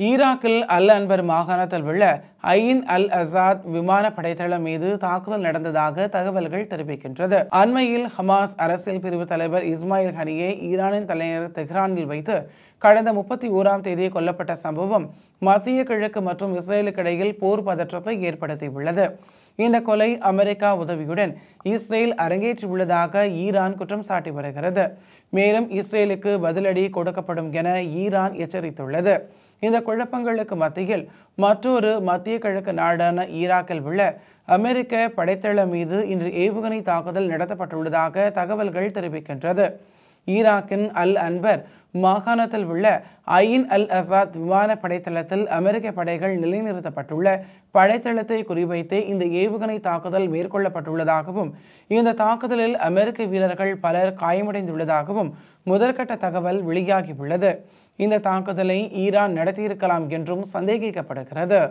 ஈராக்கில் அல் அன்பர் மாகாணத்தில் உள்ள ஐன் அல் அசாத் விமான படைத்தளம் மீது தாக்குதல் நடந்ததாக தகவல்கள் தெரிவிக்கின்றது. அண்மையில் ஹமாஸ் அரசியல் பிரிவு தலைவர் இஸ்மாயில் ஹனியை ஈரானின் தலைநகர் தெஹ்ரானில் வைத்து கடந்த 31ஆம் தேதி கொல்லப்பட்ட சம்பவம் மத்திய கிழக்கு மற்றும் இஸ்ரேலுக்கு இடையில் போர் பதற்றத்தை ஏற்படுத்தியுள்ளது. இந்த கொலை அமெரிக்கா உதவியுடன் இஸ்ரேல் அரங்கேற்றியுள்ளதாக ஈரான் குற்றம் சாட்டி வருகிறது. மேலும் இஸ்ரேலுக்கு பதிலடி கொடுக்கப்படும் என ஈரான் எச்சரித்துள்ளது. இந்த குழப்பங்களுக்கு மத்தியில் மற்றொரு மத்திய கிழக்கு நாடான ஈராக்கில் உள்ள அமெரிக்க படைத்தளம் மீது இன்று ஏவுகணை தாக்குதல் நடத்தப்பட்டுள்ளதாக தகவல்கள் தெரிவிக்கின்றது. ஈராக்கின் அல் அன்பர் மாகாணத்தில் உள்ள ஐன் அல் அசாத் விமான படைத்தளத்தில் அமெரிக்க படைகள் நிலைநிறுத்தப்பட்டுள்ள படைத்தளத்தை குறிவைத்து இந்த ஏவுகணை தாக்குதல் மேற்கொள்ளப்பட்டுள்ளதாகவும் இந்த தாக்குதலில் அமெரிக்க வீரர்கள் பலர் காயமடைந்துள்ளதாகவும் முதற்கட்ட தகவல் வெளியாகியுள்ளது. இந்த தாக்குதலை ஈரான் நடத்தியிருக்கலாம் என்றும் சந்தேகிக்கப்படுகிறது.